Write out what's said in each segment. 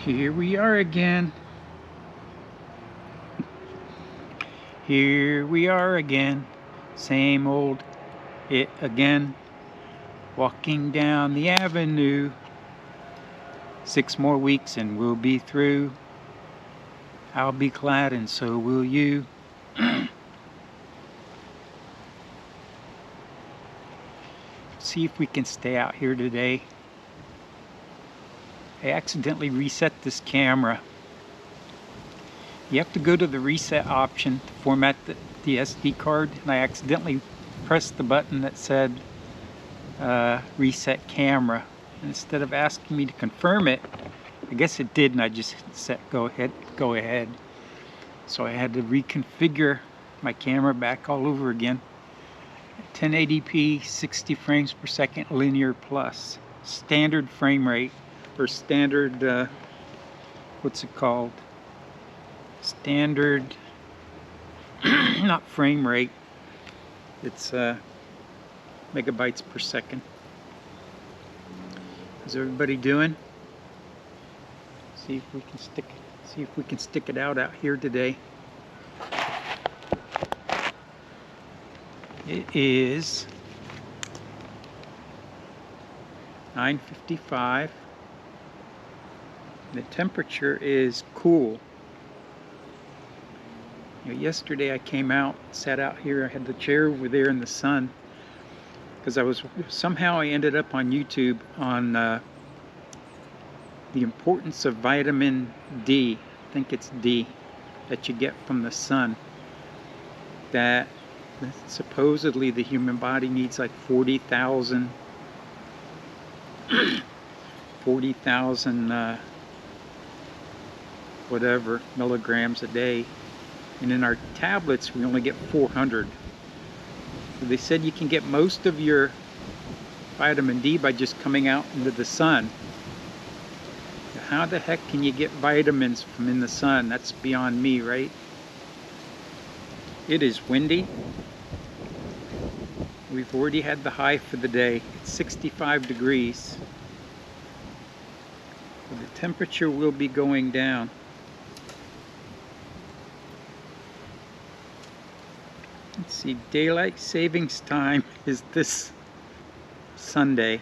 Here we are again. Here we are again. Same old it again. Walking down the avenue. 6 more weeks and we'll be through. I'll be glad and so will you. See if we can stay out here today. I accidentally reset this camera. You have to go to the reset option to format the SD card, and I accidentally pressed the button that said reset camera. And instead of asking me to confirm it, I guess it did, and I just set go ahead. So I had to reconfigure my camera back all over again. 1080p, 60 frames per second, linear plus, standard frame rate, or standard, what's it called? Standard, not frame rate, it's megabytes per second. How's everybody doing? See if we can stick it out here today. It is 9:55. The temperature is cool. Yesterday I came out, sat out here, I had the chair over there in the sun, because I ended up on YouTube on the importance of vitamin D, I think it's D, that you get from the sun. That supposedly the human body needs like 40,000 whatever milligrams a day, and in our tablets we only get 400. So they said you can get most of your vitamin D by just coming out into the sun. How the heck can you get vitamins from in the sun? That's beyond me, right? It is windy. We've already had the high for the day. It's 65 degrees. The temperature will be going down. Let's see, daylight savings time is this Sunday.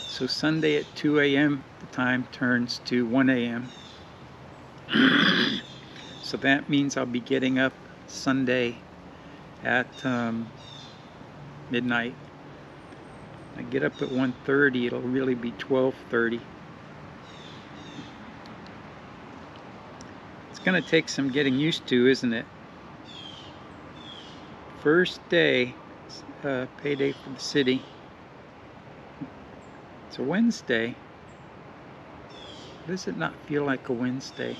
So Sunday at 2 a.m. the time turns to 1 a.m. So that means I'll be getting up Sunday at midnight. I get up at 1:30, it'll really be 12:30. It's gonna take some getting used to, isn't it? First day, payday for the city. It's a Wednesday. Does it not feel like a Wednesday?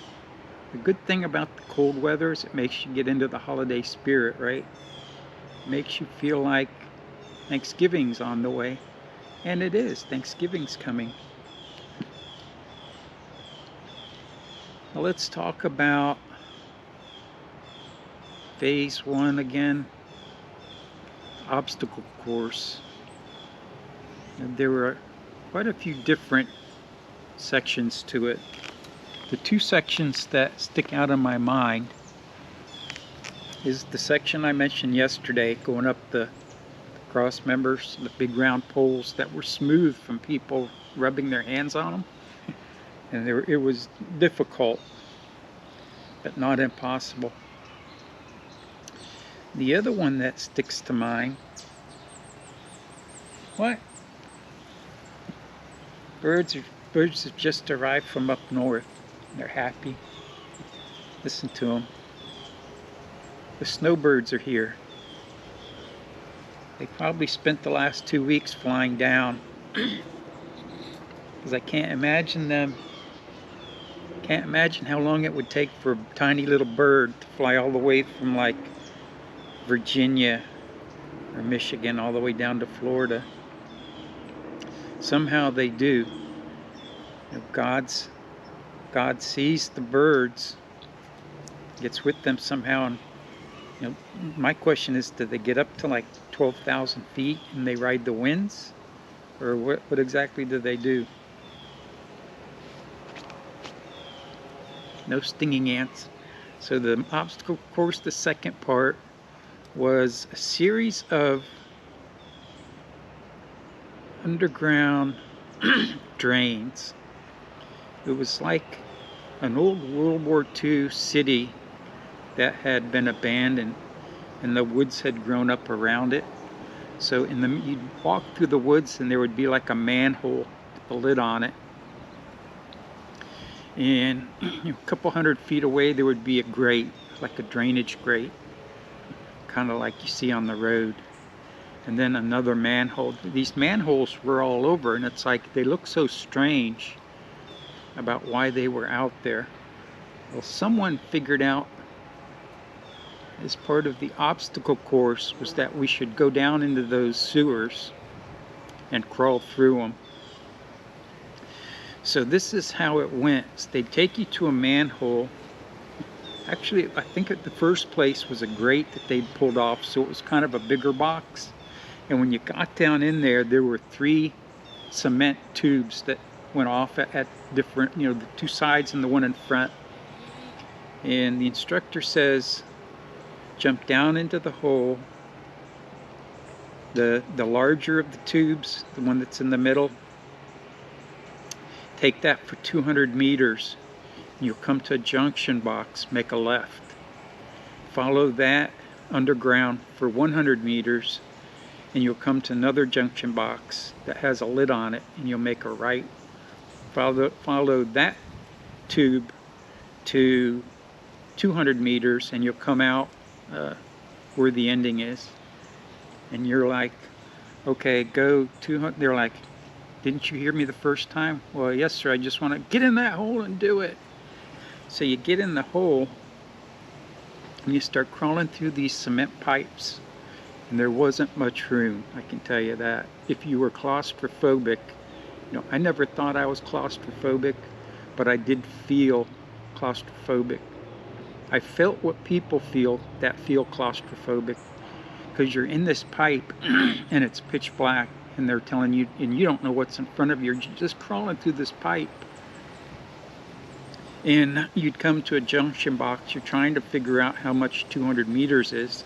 The good thing about the cold weather is it makes you get into the holiday spirit, right? It makes you feel like Thanksgiving's on the way. And it is. Thanksgiving's coming. Now let's talk about phase 1 again. Obstacle course. And there were quite a few different sections to it. The two sections that stick out in my mind is the section I mentioned yesterday, going up the cross members, the big round poles that were smooth from people rubbing their hands on them. And it was difficult, but not impossible. The other one that sticks to mind, what? Birds have just arrived from up north. They're happy. Listen to them. The snowbirds are here. They probably spent the last 2 weeks flying down, because I can't imagine how long it would take for a tiny little bird to fly all the way from like Virginia or Michigan all the way down to Florida. Somehow they do. God sees the birds, gets with them somehow. And my question is, do they get up to like 12,000 feet and they ride the winds, or what exactly do they do? no stinging ants. So the obstacle course, the second part, was a series of underground drains. It was like an old World War II city that had been abandoned, and the woods had grown up around it. So you'd walk through the woods and there would be like a manhole with a lid on it. And a couple 100 feet away there would be a grate, like a drainage grate, kind of like you see on the road. And then another manhole. These manholes were all over, and it's like they look so strange about why they were out there. Well, someone figured out as part of the obstacle course was that we should go down into those sewers and crawl through them. So this is how it went. They'd take you to a manhole. Actually, I think at the first place was a grate that they'd pulled off, so it was kind of a bigger box. And when you got down in there, there were 3 cement tubes that went off at different, the 2 sides and the one in front. And the instructor says, jump down into the hole. The larger of the tubes, the one that's in the middle, take that for 200 meters. And you'll come to a junction box, make a left. Follow that underground for 100 meters, and you'll come to another junction box that has a lid on it, and you'll make a right. Follow that tube to 200 meters, and you'll come out where the ending is. And you're like, okay, go 200. They're like, didn't you hear me the first time? Well, yes, sir. I just want to get in that hole and do it. So you get in the hole, and you start crawling through these cement pipes. And there wasn't much room, I can tell you that. If you were claustrophobic, I never thought I was claustrophobic, but I did feel claustrophobic. I felt what people feel that feel claustrophobic, because you're in this pipe and it's pitch black, and they're telling you, and you don't know what's in front of you. You're just crawling through this pipe. And you'd come to a junction box. You're trying to figure out how much 200 meters is,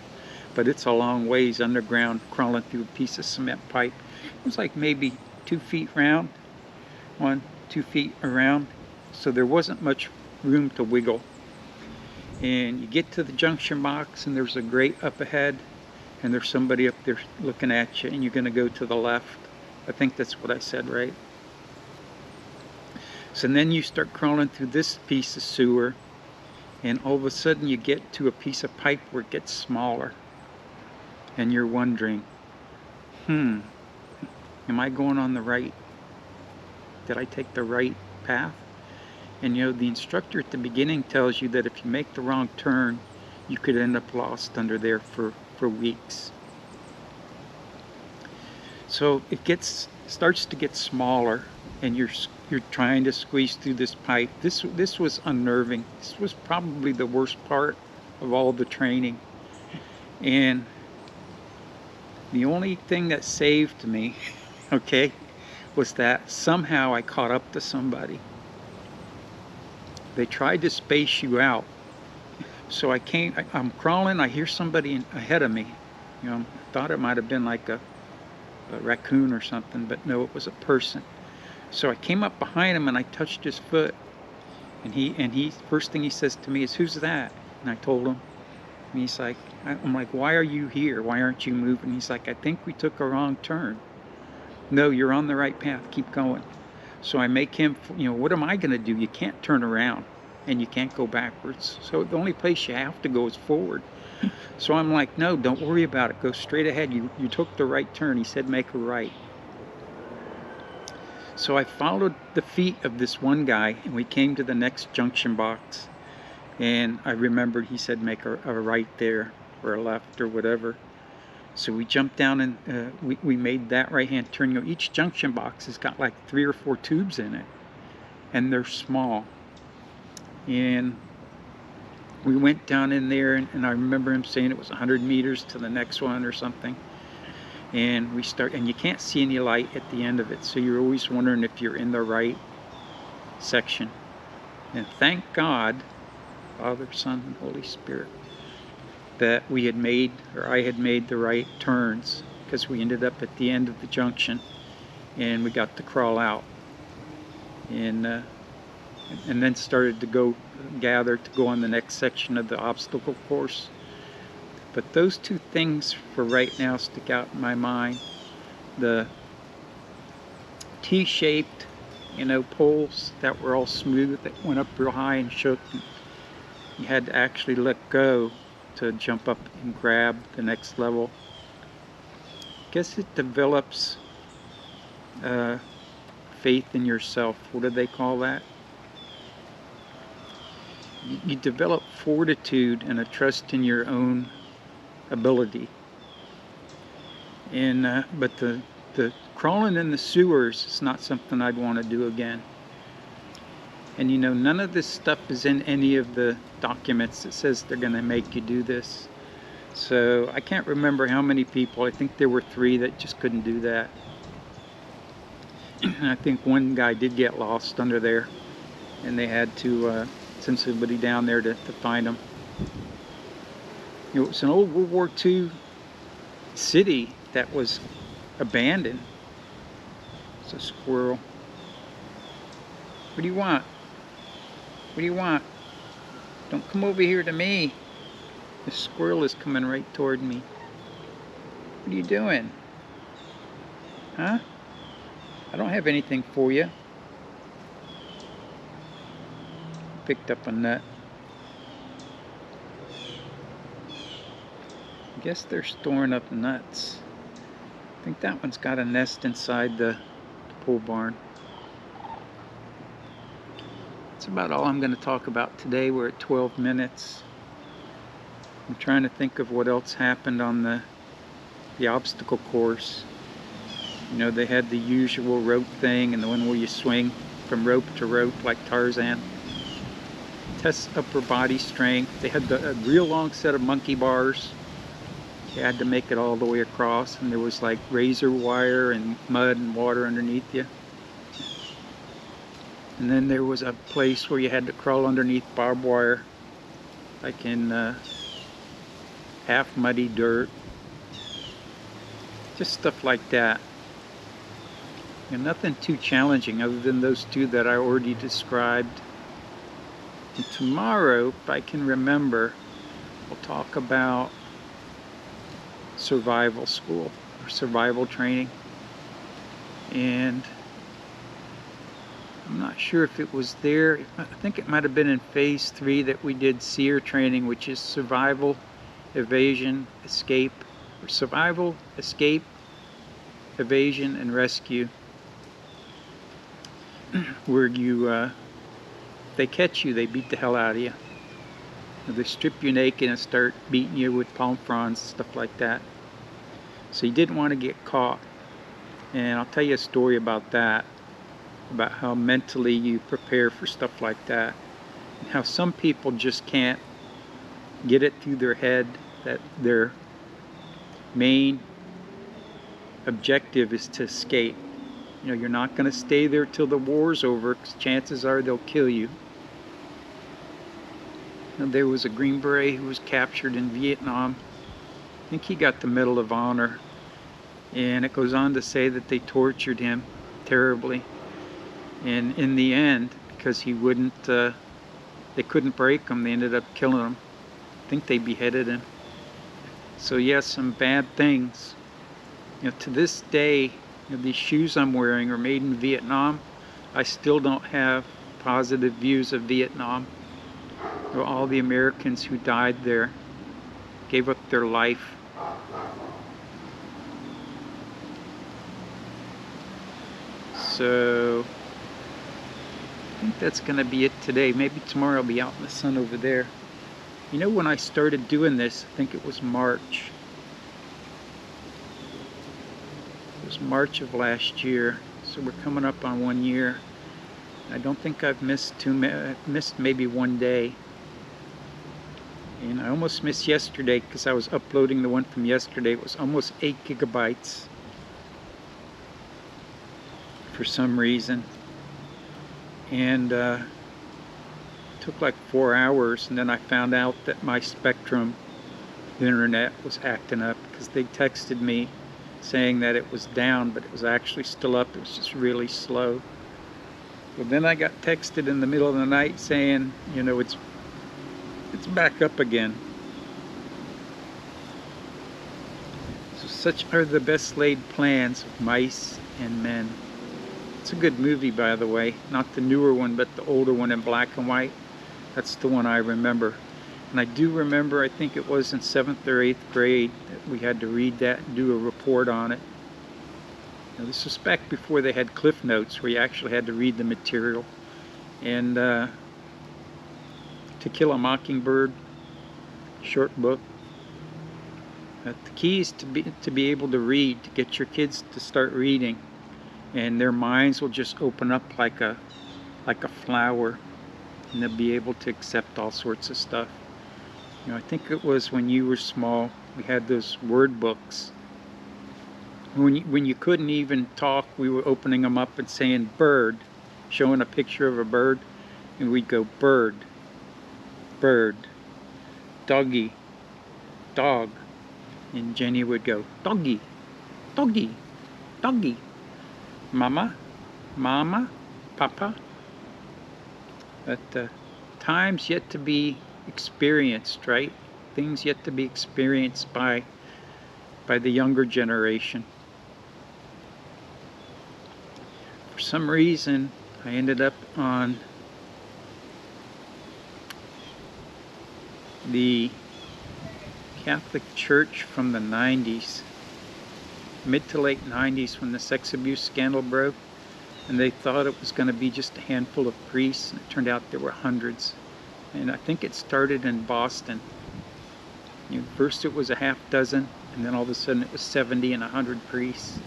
but it's a long ways underground, crawling through a piece of cement pipe. It was like maybe 2 feet round, 2 feet around, so there wasn't much room to wiggle. And you get to the junction box, and there's a grate up ahead, and there's somebody up there looking at you, and you're going to go to the left. I think that's what I said, right? So then you start crawling through this piece of sewer, and all of a sudden you get to a piece of pipe where it gets smaller, and you're wondering, am I going on the right? Did I take the right path? And the instructor at the beginning tells you that if you make the wrong turn, you could end up lost under there for weeks. So it starts to get smaller, and you're trying to squeeze through this pipe. This was unnerving. This was probably the worst part of all the training. And the only thing that saved me, okay, was that somehow I caught up to somebody. They tried to space you out. So I'm crawling, I hear somebody ahead of me. I thought it might have been like a raccoon or something, but no, it was a person. So I came up behind him and I touched his foot. And he first thing he says to me is, "Who's that?" And I told him. And he's like, I'm like, "Why are you here? Why aren't you moving?" He's like, "I think we took a wrong turn." "No, you're on the right path. Keep going." So I make him, what am I going to do? You can't turn around and you can't go backwards. So the only place you have to go is forward. So I'm like, "No, don't worry about it. Go straight ahead. You took the right turn." He said, "Make a right." So I followed the feet of this one guy, and we came to the next junction box. And I remembered he said, "Make a right there, or a left, or whatever." So we jumped down, and we made that right-hand turn. Each junction box has got like 3 or 4 tubes in it, and they're small. And we went down in there, and I remember him saying it was 100 meters to the next one or something. And and you can't see any light at the end of it, so you're always wondering if you're in the right section. And thank God, Father, Son, and Holy Spirit, that we had made, or I had made the right turns, because we ended up at the end of the junction and we got to crawl out. And then started to gather to go on the next section of the obstacle course. But those two things for right now stick out in my mind. The T-shaped, poles that were all smooth, that went up real high and shook. And you had to actually let go to jump up and grab the next level. I guess it develops faith in yourself. What do they call that? You develop fortitude and a trust in your own ability. And but the crawling in the sewers is not something I'd want to do again. And none of this stuff is in any of the documents that says they're going to make you do this. So I can't remember how many people. I think there were 3 that just couldn't do that. And I think one guy did get lost under there, and they had to send somebody down there to find him. It was an old World War II city that was abandoned. It's a squirrel. What do you want? What do you want? Don't come over here to me. The squirrel is coming right toward me. What are you doing? Huh? I don't have anything for you. Picked up a nut. I guess they're storing up nuts. I think that one's got a nest inside the pole barn. That's about all I'm going to talk about today. We're at 12 minutes. I'm trying to think of what else happened on the obstacle course. They had the usual rope thing, and the one where you swing from rope to rope like Tarzan. Test upper body strength. They had a real long set of monkey bars. You had to make it all the way across, and there was like razor wire and mud and water underneath you. And then there was a place where you had to crawl underneath barbed wire, like in half muddy dirt. Just stuff like that. Nothing too challenging other than those 2 that I already described. And tomorrow, if I can remember, we'll talk about survival school or survival training. And I'm not sure if it was there. I think it might have been in phase 3 that we did SEER training, which is survival, evasion, escape, or survival, escape, evasion, and rescue. Where you, they catch you, they beat the hell out of you. They strip you naked and start beating you with palm fronds, stuff like that. So you didn't want to get caught. And I'll tell you a story about that, about how mentally you prepare for stuff like that, and how some people just can't get it through their head that their main objective is to escape. You're not going to stay there till the war's over, because chances are they'll kill you. There was a Green Beret who was captured in Vietnam. I think he got the Medal of Honor. And it goes on to say that they tortured him terribly. And in the end, because he wouldn't, they couldn't break him, they ended up killing him. I think they beheaded him. So yes, some bad things. To this day, these shoes I'm wearing are made in Vietnam. I still don't have positive views of Vietnam. All the Americans who died there gave up their life. So I think that's going to be it today. Maybe tomorrow I'll be out in the sun over there. When I started doing this, I think it was March. It was March of last year. So we're coming up on 1 year. I don't think I've missed maybe one day. And I almost missed yesterday because I was uploading the one from yesterday. It was almost 8 gigabytes for some reason. And took like 4 hours, and then I found out that my Spectrum internet was acting up because they texted me saying that it was down, but it was actually still up. It was just really slow. Well, then I got texted in the middle of the night saying, you know, it's back up again. So such are the best laid plans of mice and men. It's a good movie, by the way. Not the newer one, but the older one in black and white. That's the one I remember. And I do remember, I think it was in 7th or 8th grade, that we had to read that and do a report on it. Now, this was back before they had Cliff Notes, where you actually had to read the material. And To Kill a Mockingbird, short book. The key is to be able to read, to get your kids to start reading, and their minds will just open up like a flower, and they'll be able to accept all sorts of stuff. You know, I think it was when you were small, we had those word books. When you couldn't even talk, we were opening them up and saying bird, showing a picture of a bird, and we'd go bird, bird, doggy, dog, and Jenny would go doggy, doggy, doggy, mama, mama, papa. But times yet to be experienced, right? Things yet to be experienced by the younger generation. For some reason, I ended up on the Catholic Church from the 90s, mid to late 90s, when the sex abuse scandal broke, and they thought it was going to be just a handful of priests, and it turned out there were hundreds. And I think it started in Boston. You know, first it was a half dozen, and then all of a sudden it was 70 and 100 priests.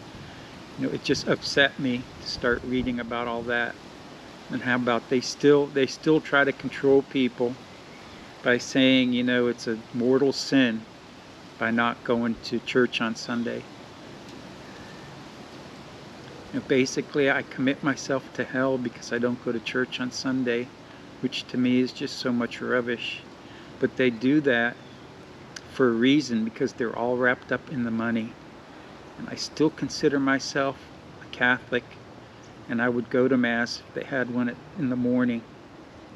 You know, it just upset me to start reading about all that. And how about they still try to control people by saying, you know, it's a mortal sin by not going to church on Sunday. You know, basically, I commit myself to hell because I don't go to church on Sunday, which to me is just so much rubbish. But they do that for a reason, because they're all wrapped up in the money. And I still consider myself a Catholic, and I would go to Mass if they had one in the morning.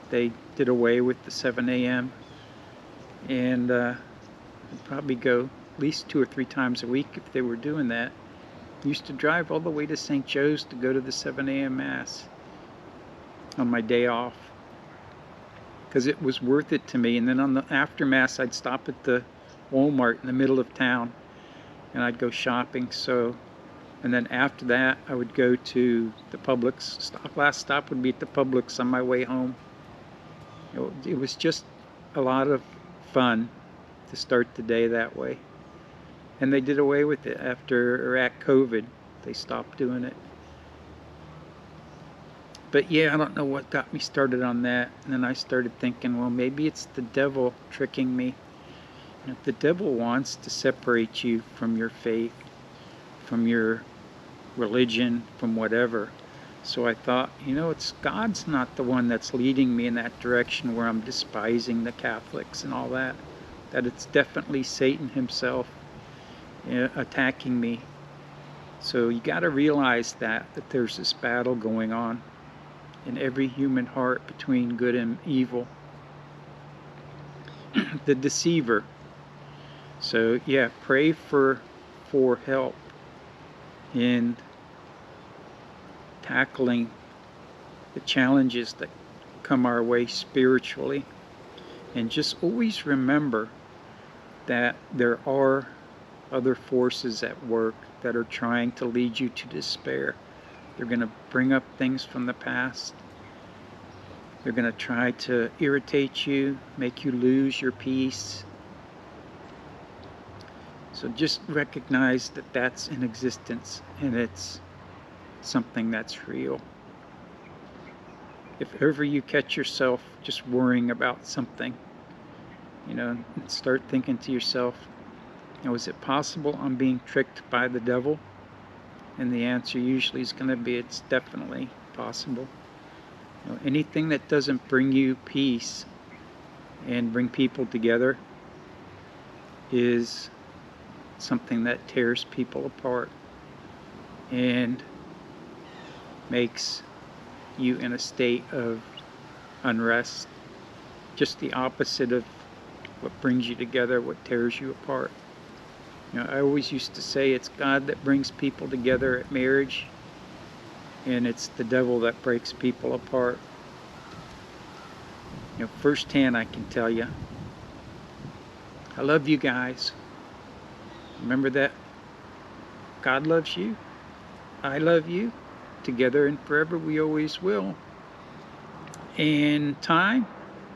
They did away with the 7 a.m. and I'd probably go at least 2 or 3 times a week if they were doing that. I used to drive all the way to St. Joe's to go to the 7 a.m. Mass on my day off, because it was worth it to me. And then on the after Mass, I'd stop at the Walmart in the middle of town, and I'd go shopping. And then after that, I would go to the Publix. Last stop would be at the Publix on my way home. It was just a lot of fun to start the day that way. And they did away with it at COVID. They stopped doing it. But yeah, I don't know what got me started on that. And then I started thinking, well, maybe it's the devil tricking me. And if the devil wants to separate you from your faith, from your religion, from whatever. So I thought, you know, it's God's not the one that's leading me in that direction where I'm despising the Catholics and all that. That it's definitely Satan himself attacking me. So you got to realize that there's this battle going on in every human heart between good and evil. The deceiver. So yeah, pray for help in tackling the challenges that come our way spiritually. And just always remember that there are other forces at work that are trying to lead you to despair. They're going to bring up things from the past. They're going to try to irritate you, make you lose your peace. So just recognize that that's in existence, and it's something that's real. If ever you catch yourself just worrying about something, you know, start thinking to yourself, you know, is it possible I'm being tricked by the devil? And the answer usually is going to be, it's definitely possible. You know, anything that doesn't bring you peace and bring people together is something that tears people apart and makes you in a state of unrest. Just the opposite of what brings you together, what tears you apart. You know, I always used to say it's God that brings people together at marriage, and it's the devil that breaks people apart. You know, firsthand I can tell you, I love you guys. Remember that. God loves you. I love you. Together and forever we always will. And time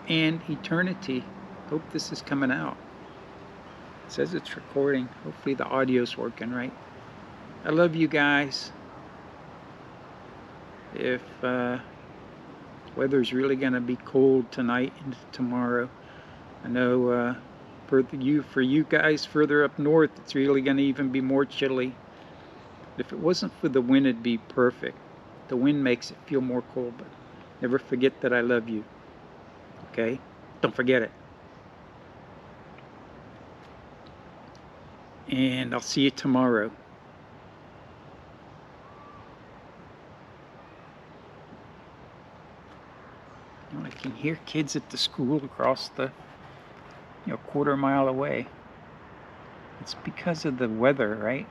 and eternity. Hope this is coming out. It says it's recording. Hopefully the audio's working right. I love you guys. If weather's really going to be cold tonight and tomorrow, I know for you guys further up north, it's really going to even be more chilly. If it wasn't for the wind, it'd be perfect. The wind makes it feel more cold, but never forget that I love you. Okay? Don't forget it. And I'll see you tomorrow. You know, I can hear kids at the school across the, quarter mile away. It's because of the weather, right?